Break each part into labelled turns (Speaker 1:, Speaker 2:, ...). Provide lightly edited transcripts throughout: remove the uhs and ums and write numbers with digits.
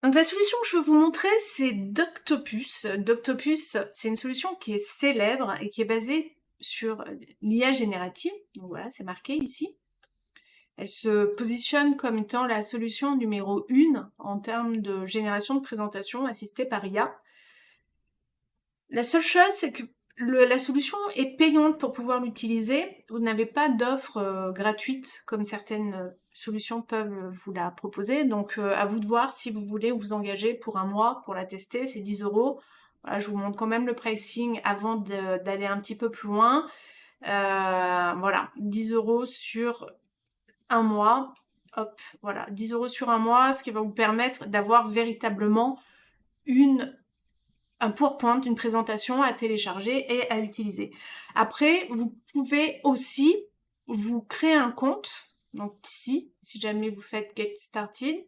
Speaker 1: Donc la solution que je veux vous montrer, c'est Doctopus. Doctopus, c'est une solution qui est célèbre et qui est basée sur l'IA générative. Donc voilà, c'est marqué ici. Elle se positionne comme étant la solution numéro 1 en termes de génération de présentation assistée par IA. La seule chose, c'est que la solution est payante pour pouvoir l'utiliser. Vous n'avez pas d'offre gratuite comme certaines solutions peuvent vous la proposer. Donc à vous de voir si vous voulez vous engager pour un mois pour la tester. C'est 10 €. Voilà, je vous montre quand même le pricing avant d'aller un petit peu plus loin. Voilà, 10 € sur un mois. Hop, voilà, 10 € sur un mois, ce qui va vous permettre d'avoir véritablement un PowerPoint, une présentation à télécharger et à utiliser. Après, vous pouvez aussi vous créer un compte. Donc ici, si jamais vous faites Get Started,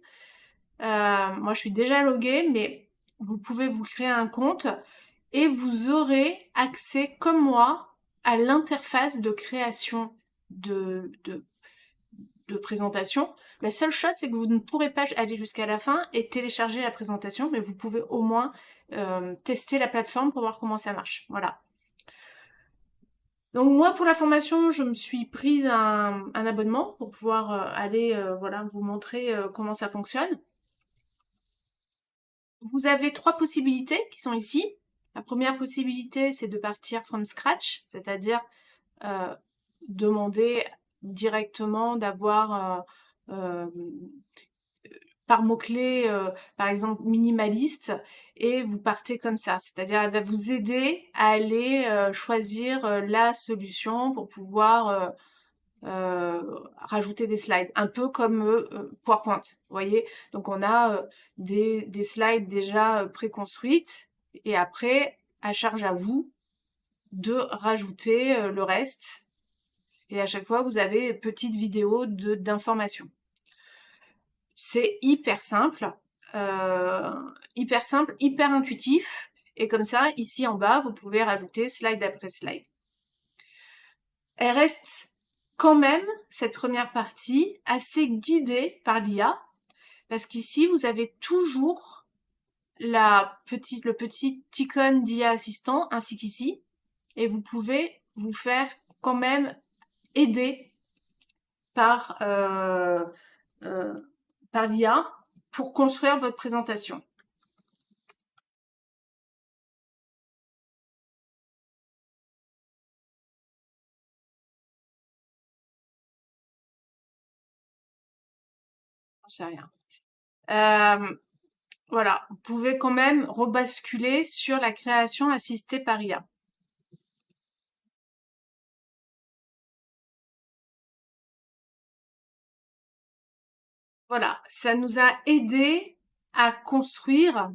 Speaker 1: moi je suis déjà loguée, mais vous pouvez vous créer un compte et vous aurez accès, comme moi, à l'interface de création de présentation. La seule chose, c'est que vous ne pourrez pas aller jusqu'à la fin et télécharger la présentation, mais vous pouvez au moins tester la plateforme pour voir comment ça marche. Voilà. Donc moi, pour la formation, je me suis prise un abonnement pour pouvoir aller voilà, vous montrer comment ça fonctionne. Vous avez 3 possibilités qui sont ici. La première possibilité, c'est de partir from scratch, c'est-à-dire demander directement d'avoir par mots-clés, par exemple minimaliste, et vous partez comme ça. C'est-à-dire, elle va vous aider à aller choisir la solution pour pouvoir rajouter des slides. Un peu comme PowerPoint, vous voyez. Donc on a des slides déjà préconstruites, et après, à charge à vous de rajouter le reste. Et à chaque fois, vous avez une petite vidéo d'information. C'est hyper simple, hyper intuitif. Et comme ça, ici en bas, vous pouvez rajouter slide après slide. Elle reste quand même, cette première partie, assez guidée par l'IA, parce qu'ici, vous avez toujours le petit icône d'IA assistant, ainsi qu'ici, et vous pouvez vous faire quand même aider par, par l'IA pour construire votre présentation. J'en sais rien. Voilà, vous pouvez quand même rebasculer sur la création assistée par IA. Voilà, ça nous a aidé à construire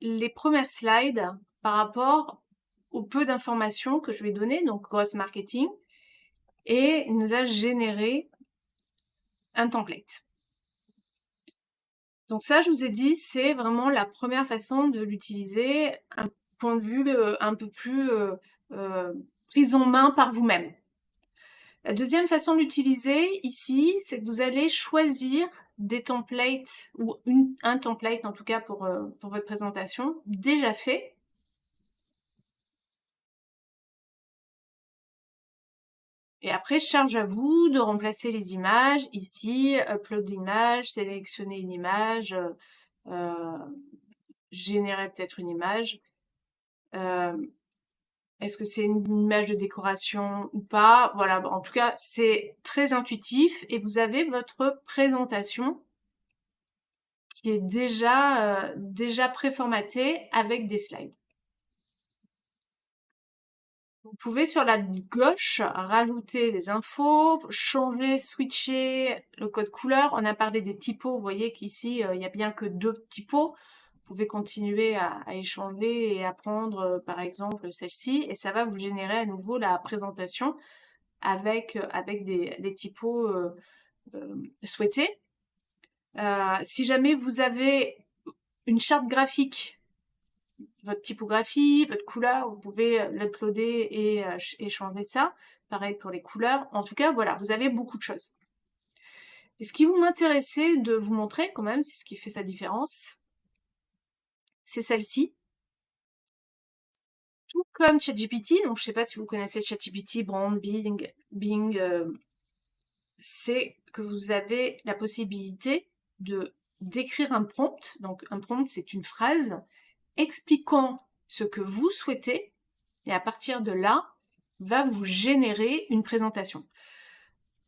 Speaker 1: les premières slides par rapport au peu d'informations que je vais donner, donc gross marketing, et il nous a généré un template. Donc ça, je vous ai dit, c'est vraiment la première façon de l'utiliser, un point de vue un peu plus prise en main par vous-même. La deuxième façon de l'utiliser ici, c'est que vous allez choisir des templates, ou un template en tout cas pour votre présentation, déjà fait. Et après, charge à vous de remplacer les images. Ici, upload d'image, sélectionner une image, générer peut-être une image. Est-ce que c'est une image de décoration ou pas? Voilà, en tout cas, c'est très intuitif et vous avez votre présentation qui est déjà préformatée avec des slides. Vous pouvez sur la gauche rajouter des infos, changer, switcher le code couleur. On a parlé des typos, vous voyez qu'ici, il n'y a bien que 2 typos. Vous pouvez continuer à échanger et à prendre, par exemple, celle-ci, et ça va vous générer à nouveau la présentation avec des typos souhaités. Si jamais vous avez une charte graphique, votre typographie, votre couleur, vous pouvez l'uploader et changer ça. Pareil pour les couleurs. En tout cas, voilà, vous avez beaucoup de choses. Et ce qui m'intéressait de vous montrer quand même, c'est ce qui fait sa différence, c'est celle-ci. Tout comme ChatGPT, donc je sais pas si vous connaissez ChatGPT, Brand, Bing, c'est que vous avez la possibilité de d'écrire un prompt. Donc un prompt, c'est une phrase expliquant ce que vous souhaitez, et à partir de là, va vous générer une présentation.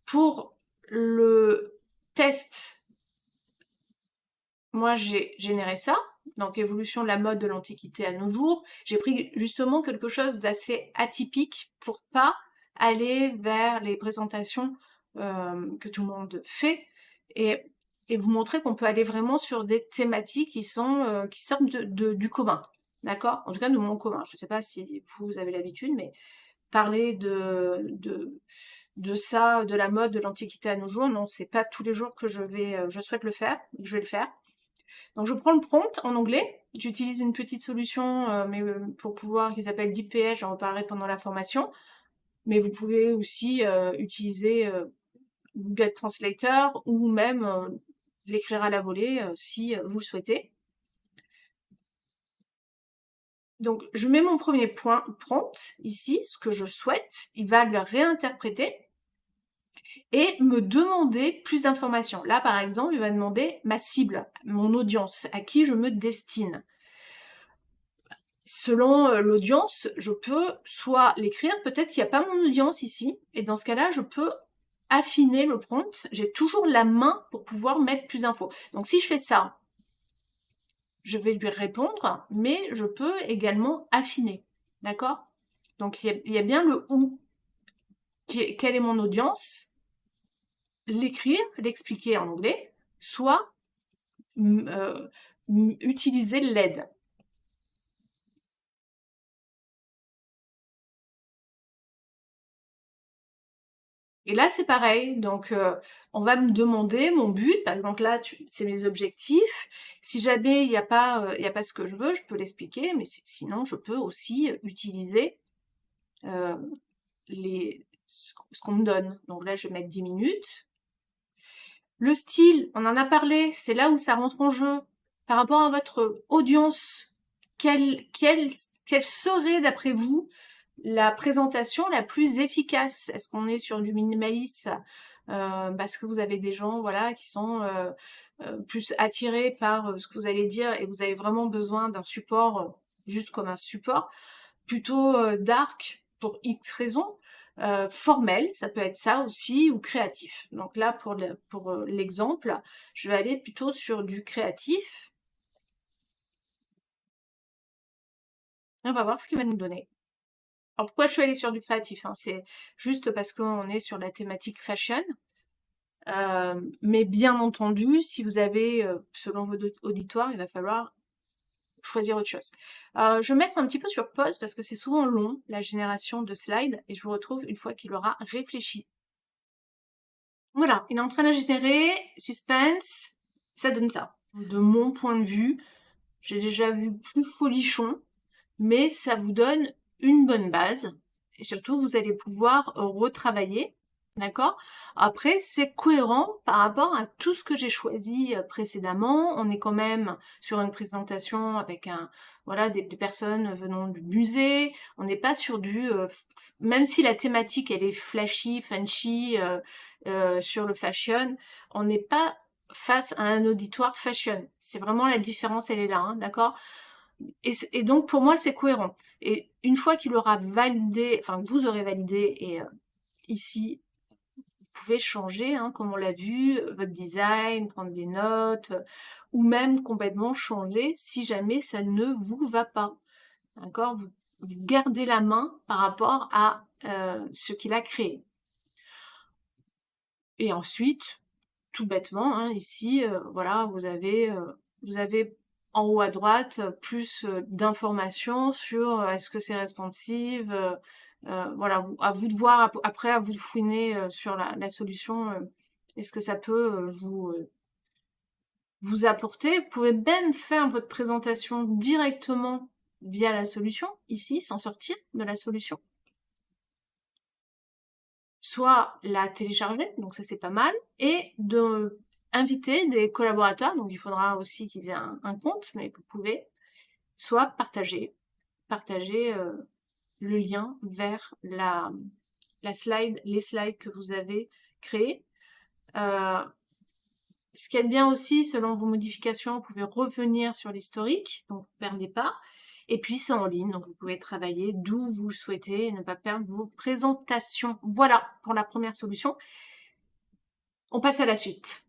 Speaker 1: Pour le test, moi j'ai généré ça, donc évolution de la mode de l'Antiquité à nos jours. J'ai pris justement quelque chose d'assez atypique pour pas aller vers les présentations que tout le monde fait, et, et vous montrer qu'on peut aller vraiment sur des thématiques qui sortent du commun. D'accord? En tout cas, de mon commun. Je ne sais pas si vous avez l'habitude, mais parler de ça, de la mode de l'Antiquité à nos jours, non, c'est pas tous les jours que je souhaite le faire, que je vais le faire. Donc je prends le prompt en anglais, j'utilise une petite solution pour pouvoir qui s'appelle DeepPH, j'en reparlerai pendant la formation, mais vous pouvez aussi utiliser Google Translator ou même l'écrire à la volée si vous le souhaitez. Donc je mets mon premier prompt ici, ce que je souhaite, il va le réinterpréter et me demander plus d'informations. Là par exemple, il va demander ma cible, mon audience, à qui je me destine. Selon l'audience, je peux soit l'écrire, peut-être qu'il n'y a pas mon audience ici, et dans ce cas-là, je peux affiner le prompt. J'ai toujours la main pour pouvoir mettre plus d'infos. Donc si je fais ça, je vais lui répondre, mais je peux également affiner. D'accord? Donc il y a bien le où. Quelle est mon audience? L'écrire, l'expliquer en anglais, soit utiliser l'aide. Et là, c'est pareil. Donc, on va me demander mon but. Par exemple, là, c'est mes objectifs. Si jamais il n'y a pas ce que je veux, je peux l'expliquer. Mais sinon, je peux aussi utiliser ce qu'on me donne. Donc là, je vais mettre 10 minutes. Le style, on en a parlé. C'est là où ça rentre en jeu. Par rapport à votre audience, quelle serait, d'après vous, la présentation la plus efficace? Est-ce qu'on est sur du minimaliste parce que vous avez des gens, voilà, qui sont plus attirés par ce que vous allez dire et vous avez vraiment besoin d'un support, juste comme un support, plutôt dark pour X raisons, formel, ça peut être ça aussi, ou créatif. Donc là, pour l'exemple, je vais aller plutôt sur du créatif. On va voir ce qu'il va nous donner. Alors pourquoi je suis allée sur du créatif, hein? C'est juste parce qu'on est sur la thématique fashion. Mais bien entendu, si vous avez, selon votre auditoire, il va falloir choisir autre chose. Je vais mettre un petit peu sur pause parce que c'est souvent long, la génération de slides, et je vous retrouve une fois qu'il aura réfléchi. Voilà, il est en train de générer, suspense, ça donne ça. De mon point de vue, j'ai déjà vu plus folichon, mais ça vous donne une bonne base. Et surtout, vous allez pouvoir retravailler, d'accord? Après, c'est cohérent par rapport à tout ce que j'ai choisi précédemment. On est quand même sur une présentation avec voilà, des personnes venant du musée. On n'est pas sur même si la thématique, elle est flashy, fancy, sur le fashion, on n'est pas face à un auditoire fashion. C'est vraiment la différence, elle est là, hein, d'accord? Et donc pour moi c'est cohérent. Et une fois qu'il aura validé, enfin que vous aurez validé, et ici vous pouvez changer, hein, comme on l'a vu, votre design, prendre des notes, ou même complètement changer si jamais ça ne vous va pas. D'accord? Vous gardez la main par rapport à ce qu'il a créé. Et ensuite, tout bêtement, hein, ici, voilà, vous avez en haut à droite plus d'informations sur est-ce que c'est responsive, voilà, à vous de voir, après à vous de fouiner sur la solution, est-ce que ça peut vous apporter. Vous pouvez même faire votre présentation directement via la solution, ici, sans sortir de la solution. soit la télécharger, donc ça c'est pas mal, et de inviter des collaborateurs, donc il faudra aussi qu'ils aient un compte, mais vous pouvez, soit partager le lien vers la slide, les slides que vous avez créés. Ce qui est bien aussi, selon vos modifications, vous pouvez revenir sur l'historique, donc vous ne perdez pas. Et puis c'est en ligne, donc vous pouvez travailler d'où vous le souhaitez et ne pas perdre vos présentations. Voilà pour la première solution. On passe à la suite.